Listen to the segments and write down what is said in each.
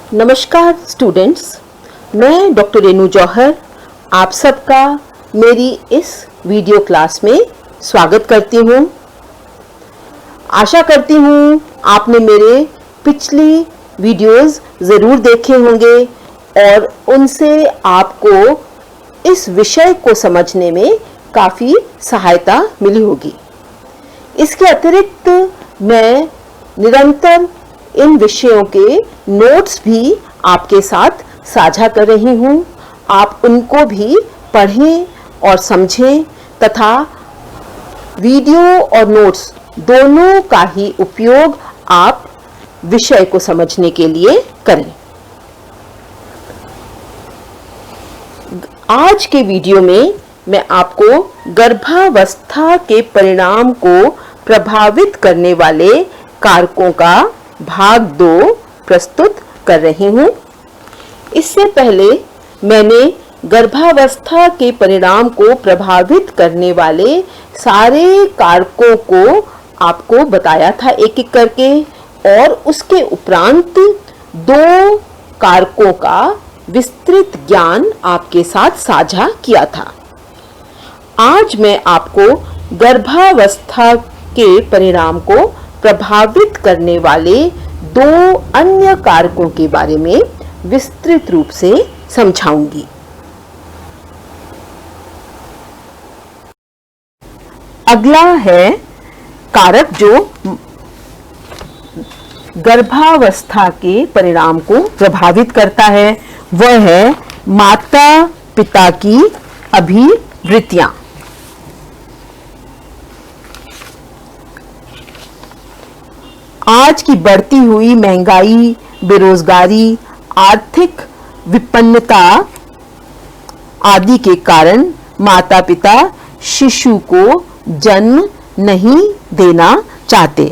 नमस्कार स्टूडेंट्स, मैं डॉक्टर रेनू जौहर आप सबका मेरी इस वीडियो क्लास में स्वागत करती हूँ। आशा करती हूँ आपने मेरे पिछली वीडियोस ज़रूर देखे होंगे और उनसे आपको इस विषय को समझने में काफ़ी सहायता मिली होगी। इसके अतिरिक्त मैं निरंतर इन विषयों के नोट्स भी आपके साथ साझा कर रही हूँ। आप उनको भी पढ़ें और समझें तथा वीडियो और नोट्स दोनों का ही उपयोग आप विषय को समझने के लिए करें। आज के वीडियो में मैं आपको गर्भावस्था के परिणाम को प्रभावित करने वाले कारकों का भाग 2 प्रस्तुत कर रही हूँ। इससे पहले मैंने गर्भावस्था के परिणाम को प्रभावित करने वाले सारे कारकों को आपको बताया था एक एक करके, और उसके उपरांत 2 कारकों का विस्तृत ज्ञान आपके साथ साझा किया था। आज मैं आपको गर्भावस्था के परिणाम को प्रभावित करने वाले 2 अन्य कारकों के बारे में विस्तृत रूप से समझाऊंगी। अगला है कारक जो गर्भावस्था के परिणाम को प्रभावित करता है, वह है माता पिता की अभिवृत्तियां। आज की बढ़ती हुई महंगाई, बेरोजगारी, आर्थिक विपन्नता आदि के कारण माता पिता शिशु को जन्म नहीं देना चाहते।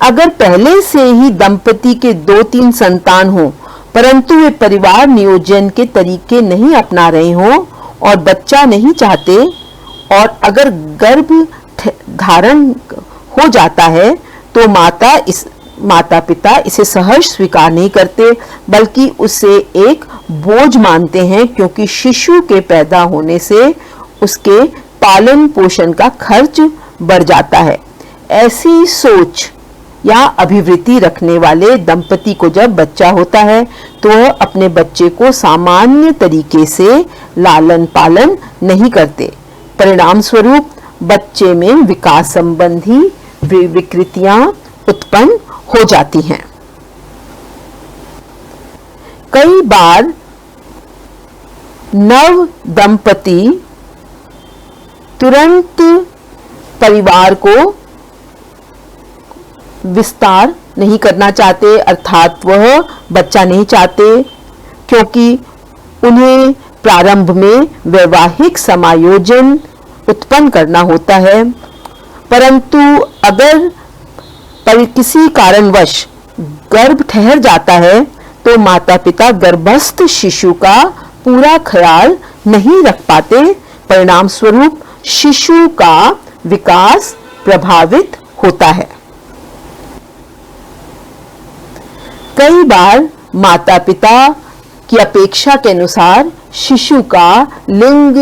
अगर पहले से ही दंपति के 2-3 संतान हो परंतु वे परिवार नियोजन के तरीके नहीं अपना रहे हो और बच्चा नहीं चाहते, और अगर गर्भ धारण हो जाता है तो माता पिता इसे सहज स्वीकार नहीं करते बल्कि उसे एक बोझ मानते हैं, क्योंकि शिशु के पैदा होने से उसके पालन पोषण का खर्च बढ़ जाता है। ऐसी सोच या अभिवृत्ति रखने वाले दंपति को जब बच्चा होता है तो वह अपने बच्चे को सामान्य तरीके से लालन पालन नहीं करते। परिणाम स्वरूप बच्चे में विकास संबंधी विकृतियां उत्पन्न हो जाती हैं। कई बार नव दंपति तुरंत परिवार को विस्तार नहीं करना चाहते, अर्थात वह बच्चा नहीं चाहते, क्योंकि उन्हें प्रारंभ में वैवाहिक समायोजन उत्पन्न करना होता है। परंतु अगर किसी कारणवश गर्भ ठहर जाता है तो माता पिता गर्भस्थ शिशु का पूरा ख्याल नहीं रख पाते। परिणाम स्वरूप शिशु का विकास प्रभावित होता है। कई बार माता पिता की अपेक्षा के अनुसार शिशु का लिंग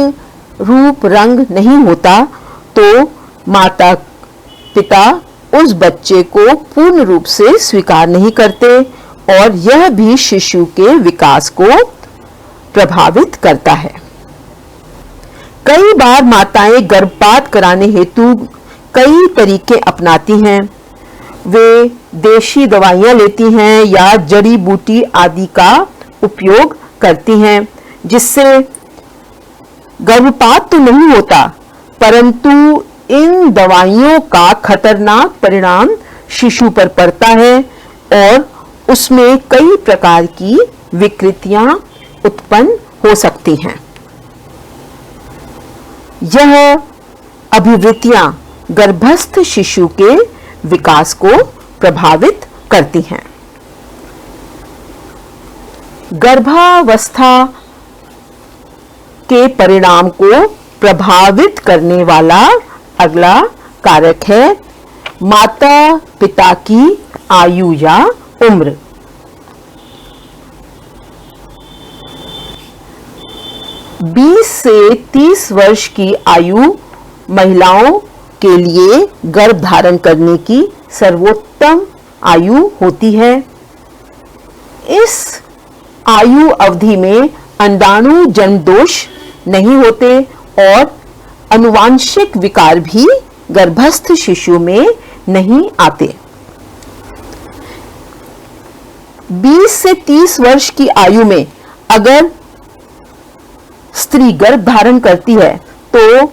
रूप रंग नहीं होता तो माता पिता उस बच्चे को पूर्ण रूप से स्वीकार नहीं करते, और यह भी शिशु के विकास को प्रभावित करता है। कई बार माताएं गर्भपात कराने हेतु कई तरीके अपनाती हैं। वे देशी दवाइयां लेती हैं या जड़ी बूटी आदि का उपयोग करती हैं, जिससे गर्भपात तो नहीं होता, परंतु इन दवाइयों का खतरनाक परिणाम शिशु पर पड़ता है और उसमें कई प्रकार की विकृतियां उत्पन्न हो सकती हैं। यह अभिवृत्तियां गर्भस्थ शिशु के विकास को प्रभावित करती हैं। गर्भावस्था के परिणाम को प्रभावित करने वाला अगला कारक है माता पिता की आयु या उम्र। 20 से 30 वर्ष की आयु महिलाओं के लिए गर्भ धारण करने की सर्वोत्तम आयु होती है। इस आयु अवधि में अंडाणु जन्म दोष नहीं होते और आनुवांशिक विकार भी गर्भस्थ शिशु में नहीं आते। 20 से 30 वर्ष की आयु में अगर स्त्री गर्भ धारण करती है तो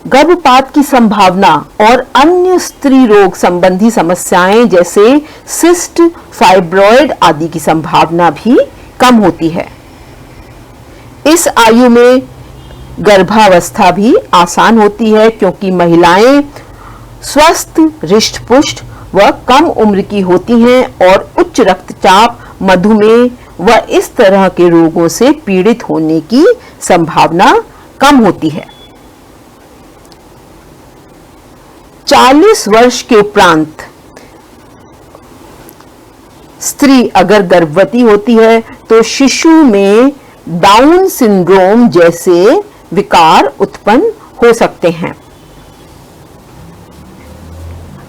गर्भपात की संभावना और अन्य स्त्री रोग संबंधी समस्याएं जैसे सिस्ट, फाइब्रॉइड आदि की संभावना भी कम होती है। इस आयु में गर्भावस्था भी आसान होती है क्योंकि महिलाएं स्वस्थ, हृष्ट-पुष्ट व कम उम्र की होती हैं और उच्च रक्तचाप, मधुमेह व इस तरह के रोगों से पीड़ित होने की संभावना कम होती है। 40 वर्ष के उपरांत स्त्री अगर गर्भवती है तो शिशु में डाउन सिंड्रोम जैसे विकार उत्पन्न हो सकते हैं।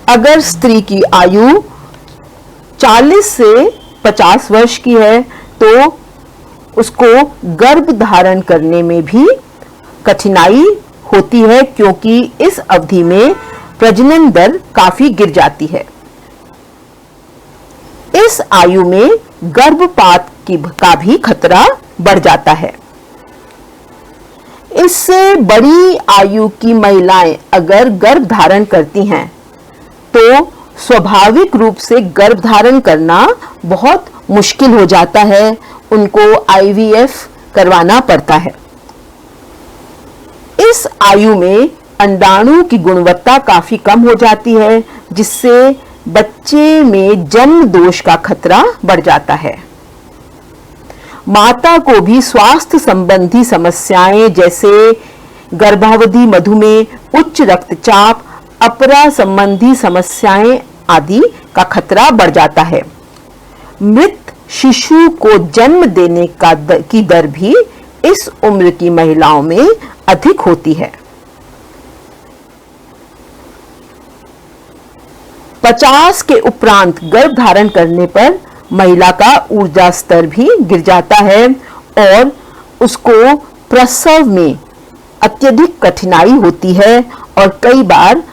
अगर स्त्री की आयु 40 से 50 वर्ष की है तो उसको गर्भ धारण करने में भी कठिनाई होती है क्योंकि इस अवधि में प्रजनन दर काफी गिर जाती है। इस आयु में गर्भपात का भी खतरा बढ़ जाता है। इससे बड़ी आयु की महिलाएं अगर गर्भ धारण करती हैं तो स्वाभाविक रूप से गर्भ धारण करना बहुत मुश्किल हो जाता है, उनको आईवीएफ करवाना पड़ता है। इस आयु में अंडाणु की गुणवत्ता काफी कम हो जाती है जिससे बच्चे में जन्म दोष का खतरा बढ़ जाता है। माता को भी स्वास्थ्य संबंधी समस्याएं जैसे गर्भावधि मधुमेह, उच्च रक्तचाप, अपरा संबंधी समस्याएं आदि का खतरा बढ़ जाता है। मृत शिशु को जन्म देने की दर भी इस उम्र की महिलाओं में अधिक होती है। 50 के उपरांत गर्भ धारण करने पर महिला का ऊर्जा स्तर भी गिर जाता है और उसको प्रसव में अत्यधिक कठिनाई होती है और कई बार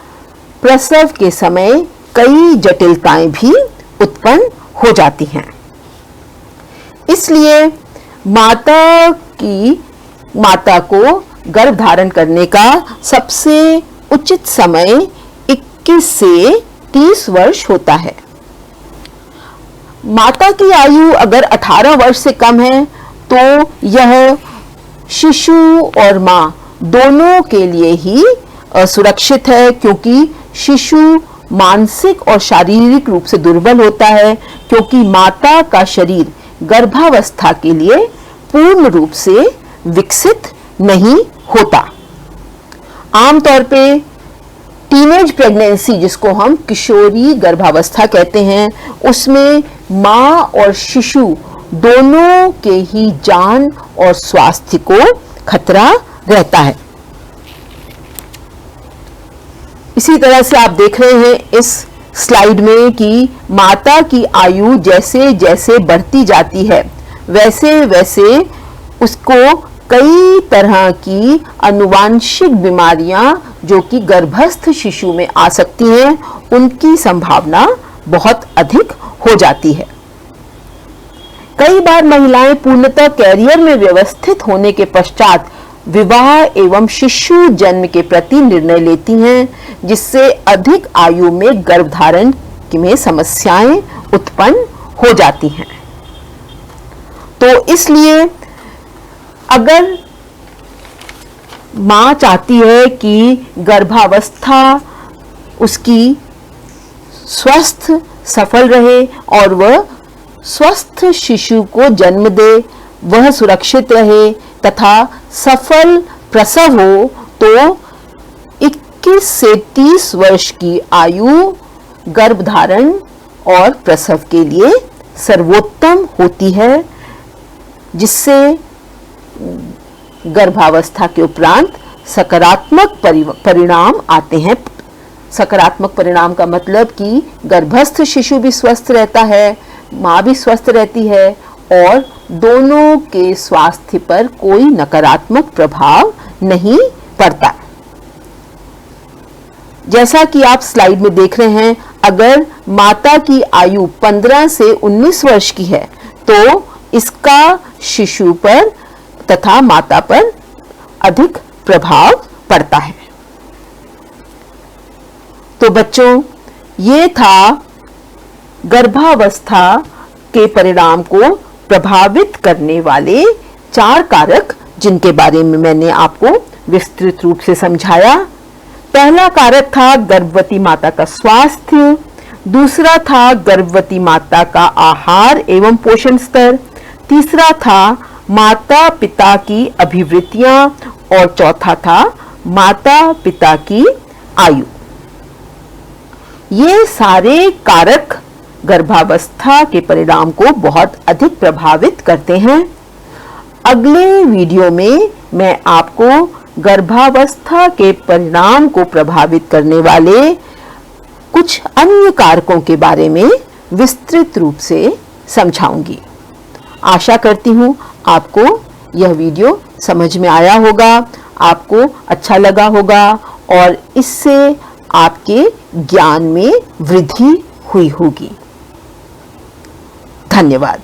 प्रसव के समय कई जटिलताएं भी उत्पन्न हो जाती हैं। इसलिए माता को गर्भ धारण करने का सबसे उचित समय 21 से 30 वर्ष होता है। माता की आयु अगर 18 वर्ष से कम है तो यह शिशु और मां दोनों के लिए ही असुरक्षित है क्योंकि शिशु मानसिक और शारीरिक रूप से दुर्बल होता है क्योंकि माता का शरीर गर्भावस्था के लिए पूर्ण रूप से विकसित नहीं होता। आमतौर पे टीनेज प्रेगनेंसी जिसको हम किशोरी गर्भावस्था कहते हैं उसमें मां और शिशु दोनों के ही जान और स्वास्थ्य को खतरा रहता है। इसी तरह से आप देख रहे हैं इस स्लाइड में कि माता की आयु जैसे जैसे बढ़ती जाती है वैसे वैसे उसको कई तरह की आनुवांशिक बीमारियां जो कि गर्भस्थ शिशु में आ सकती हैं उनकी संभावना बहुत अधिक हो जाती है। कई बार महिलाएं पूर्णतः कैरियर में व्यवस्थित होने के पश्चात विवाह एवं शिशु जन्म के प्रति निर्णय लेती हैं जिससे अधिक आयु में गर्भधारण में समस्याएं उत्पन्न हो जाती हैं। तो इसलिए अगर मां चाहती है कि गर्भावस्था उसकी स्वस्थ सफल रहे और वह स्वस्थ शिशु को जन्म दे, वह सुरक्षित रहे तथा सफल प्रसव हो तो 21 से 30 वर्ष की आयु गर्भधारण और प्रसव के लिए सर्वोत्तम होती है जिससे गर्भावस्था के उपरांत सकारात्मक परिणाम आते हैं। सकारात्मक परिणाम का मतलब कि गर्भस्थ शिशु भी स्वस्थ रहता है, माँ भी स्वस्थ रहती है और दोनों के स्वास्थ्य पर कोई नकारात्मक प्रभाव नहीं पड़ता। जैसा कि आप स्लाइड में देख रहे हैं, अगर माता की आयु 15 से 19 वर्ष की है तो इसका शिशु पर तथा माता पर अधिक प्रभाव पड़ता है। तो बच्चों, ये था गर्भावस्था के परिणाम को प्रभावित करने वाले 4 कारक, जिनके बारे में मैंने आपको विस्तृत रूप से समझाया। पहला कारक था गर्भवती माता का स्वास्थ्य, दूसरा था गर्भवती माता का आहार एवं पोषण स्तर, तीसरा था माता पिता की अभिवृत्तियां और चौथा था माता पिता की आयु। ये सारे कारक गर्भावस्था के परिणाम को बहुत अधिक प्रभावित करते हैं। अगले वीडियो में मैं आपको गर्भावस्था के परिणाम को प्रभावित करने वाले कुछ अन्य कारकों के बारे में विस्तृत रूप से समझाऊंगी। आशा करती हूँ आपको यह वीडियो समझ में आया होगा, आपको अच्छा लगा होगा और इससे आपके ज्ञान में वृद्धि हुई होगी। धन्यवाद।